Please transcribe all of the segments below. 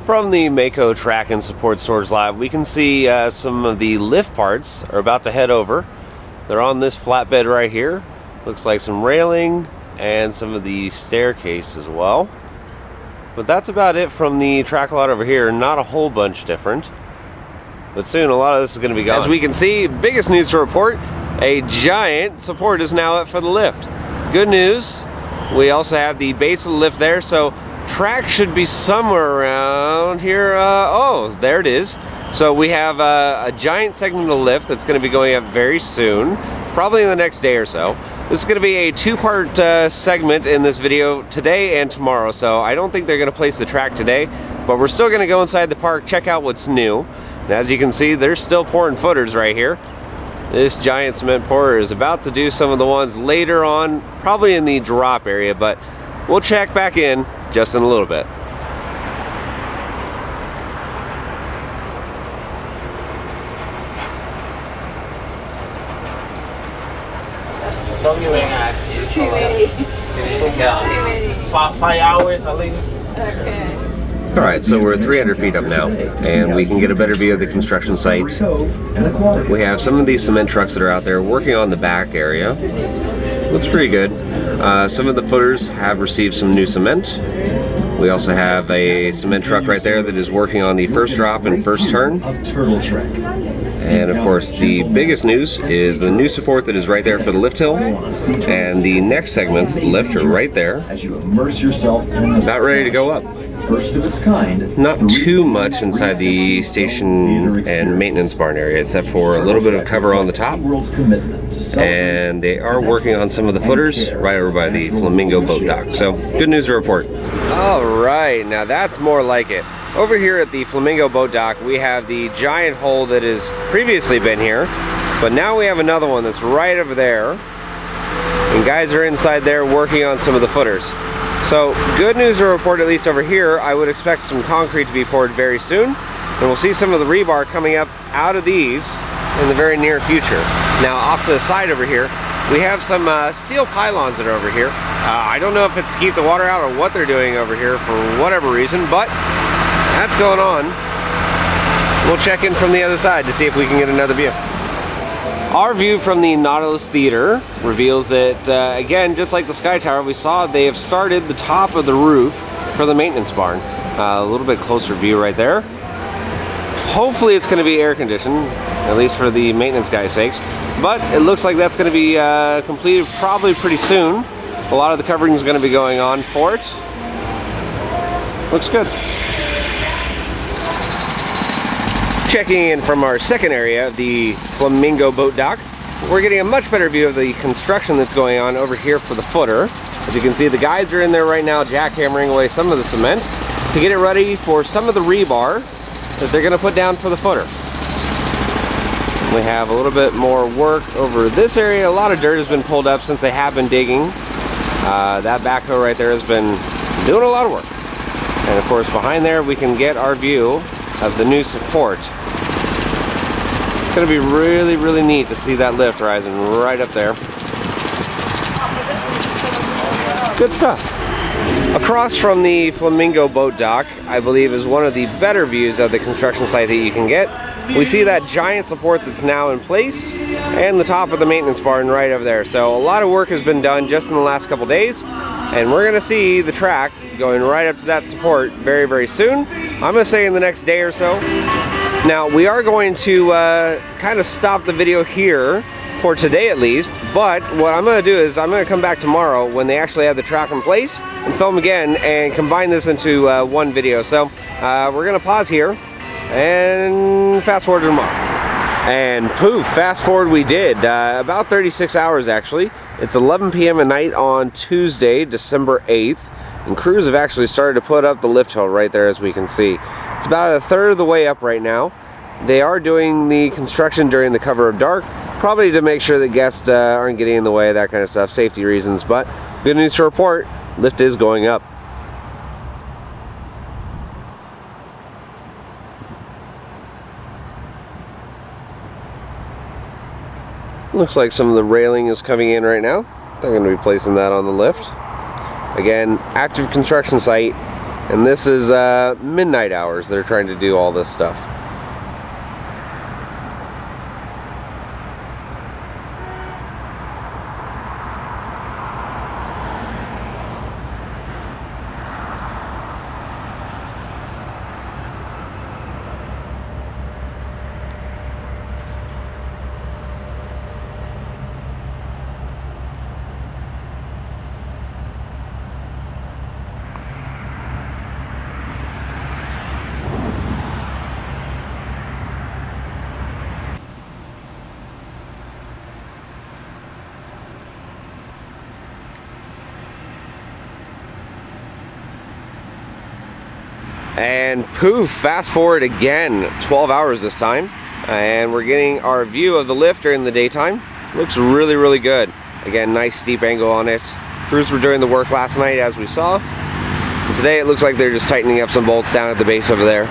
From the Mako track and support storage lot, we can see some of the lift parts are about to head over. They're on this flatbed right here. Looks like some railing and some of the staircase as well. But that's about it from the track lot over here. Not a whole bunch different. But soon a lot of this is going to be gone. As we can see, biggest news to report, a giant support is now up for the lift. Good news, we also have the base of the lift there, so track should be somewhere around here. Oh, there it is. So we have a giant segment of lift that's going to be going up very soon, probably in the next day or so. This is going to be a two-part segment in this video, today and tomorrow. So I don't think they're going to place the track today, but we're still going to go inside the park, check out what's new. And as you can see, they're still pouring footers right here. This giant cement pourer is about to do some of the ones later on, probably in the drop area, but we'll check back in just in a little bit. Too many. 5 hours, I leave. Okay. Alright, so we're 300 feet up now, and we can get a better view of the construction site. We have some of these cement trucks that are out there working on the back area. Looks pretty good. Some of the footers have received some new cement. We also have a cement truck right there that is working on the first drop and first turn. And of course, the biggest news is the new support that is right there for the lift hill. And the next segments, the lift, are right there. About ready to go up. First of its kind. Not too much inside the station and maintenance barn area, except for a little bit of cover on the top. And they are working on some of the footers right over by the Flamingo boat dock. So, good news to report. Alright, now that's more like it. Over here at the Flamingo boat dock, we have the giant hole that has previously been here. But now we have another one that's right over there. And guys are inside there working on some of the footers. So, good news to report, at least over here. I would expect some concrete to be poured very soon. And we'll see some of the rebar coming up out of these in the very near future. Now, off to the side over here, we have some steel pylons that are over here. I don't know if it's to keep the water out or what they're doing over here for whatever reason, but that's going on. We'll check in from the other side to see if we can get another view. Our view from the Nautilus Theater reveals that, again, just like the Sky Tower, we saw they have started the top of the roof for the maintenance barn. A little bit closer view right there. Hopefully it's going to be air conditioned, at least for the maintenance guys' sakes. But it looks like that's going to be completed probably pretty soon. A lot of the covering is going to be going on for it. Looks good. Checking in from our second area, the Flamingo boat dock, we're getting a much better view of the construction that's going on over here for the footer. As you can see, the guys are in there right now jackhammering away some of the cement to get it ready for some of the rebar that they're going to put down for the footer. We have a little bit more work over this area. A lot of dirt has been pulled up since they have been digging. That backhoe right there has been doing a lot of work. And of course, behind there we can get our view of the new support. It's going to be really, really neat to see that lift rising right up there. Good stuff. Across from the Flamingo boat dock, I believe, is one of the better views of the construction site that you can get. We see that giant support that's now in place and the top of the maintenance barn right over there. So a lot of work has been done just in the last couple days, and we're going to see the track going right up to that support very, very soon. I'm going to say in the next day or so. Now, we are going to kind of stop the video here for today at least, but what I'm going to do is I'm going to come back tomorrow when they actually have the track in place and film again and combine this into one video. So we're going to pause here and fast forward to tomorrow. And poof, fast forward we did. About 36 hours actually. It's 11 p.m. at night on Tuesday, December 8th. And crews have actually started to put up the lift hill right there, as we can see. It's about a third of the way up right now. They are doing the construction during the cover of dark, probably to make sure that guests aren't getting in the way, that kind of stuff, safety reasons. But good news to report, lift is going up. Looks like some of the railing is coming in right now. They're going to be placing that on the lift. Again, active construction site. And this is midnight hours. They're trying to do all this stuff. And poof, fast forward again, 12 hours this time, and we're getting our view of the lift during the daytime. Looks really, really good. Again, nice steep angle on it. Crews were doing the work last night, as we saw. And today it looks like they're just tightening up some bolts down at the base over there.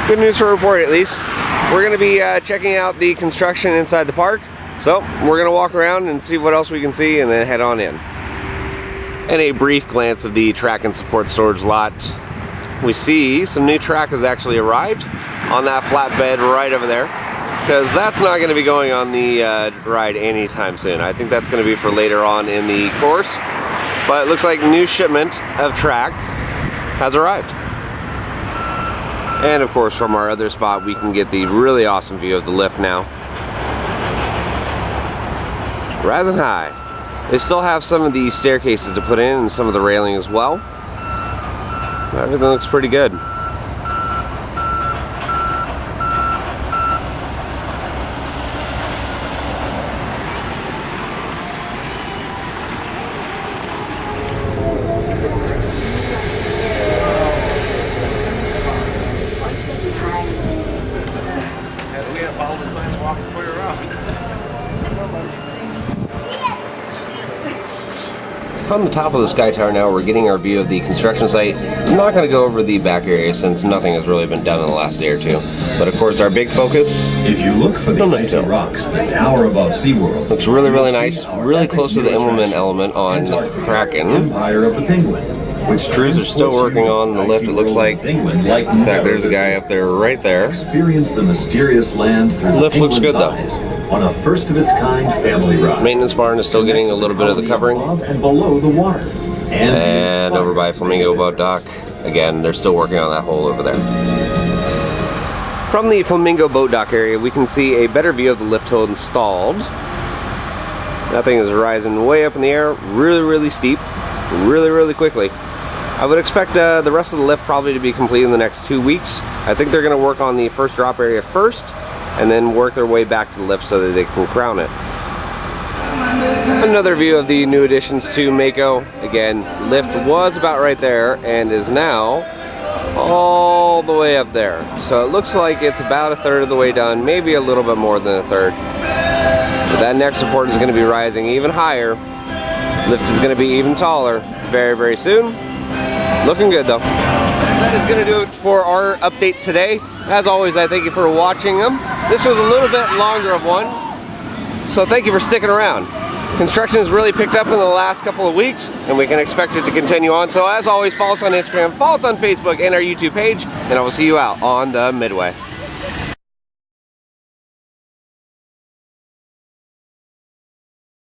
Good news to report, at least. We're going to be checking out the construction inside the park. So we're going to walk around and see what else we can see and then head on in. And a brief glance of the track and support storage lot. We see some new track has actually arrived on that flatbed right over there, because that's not going to be going on the ride anytime soon. I think that's going to be for later on in the course. But it looks like new shipment of track has arrived. And of course, from our other spot, we can get the really awesome view of the lift now. Rising high. They still have some of the staircases to put in and some of the railing as well. Everything looks pretty good. We have followed the signs walking clear around. From the top of the Sky Tower now, we're getting our view of the construction site. I'm not going to go over the back area since nothing has really been done in the last day or two. But of course, our big focus, If you look for the icy rocks, the tower above SeaWorld looks really, really nice. Really close to the implement element on Kraken. Empire of the Penguin, which Crews are still working on the lift, it looks like. In fact, there's a guy up there right there. Experience the mysterious land through Lift the looks penguin's good, though. eyes on a first-of-its-kind family ride. Maintenance barn is still getting a little bit of the covering. Above and below the water. And over by Flamingo Boat Dock, again, they're still working on that hole over there. From the Flamingo Boat Dock area, we can see a better view of the lift hill installed. That thing is rising way up in the air, really, really steep, really, really quickly. I would expect the rest of the lift probably to be complete in the next 2 weeks. I think they're going to work on the first drop area first, and then work their way back to the lift so that they can crown it. Another view of the new additions to Mako. Again, lift was about right there and is now all the way up there. So it looks like it's about a third of the way done, maybe a little bit more than a third. But that next support is going to be rising even higher. Lift is going to be even taller very, very soon. Looking good though. That is going to do it for our update today. As always, I thank you for watching them. This was a little bit longer of one, so thank you for sticking around. Construction has really picked up in the last couple of weeks, and we can expect it to continue on. So as always, follow us on Instagram, follow us on Facebook and our YouTube page, and I will see you out on the Midway.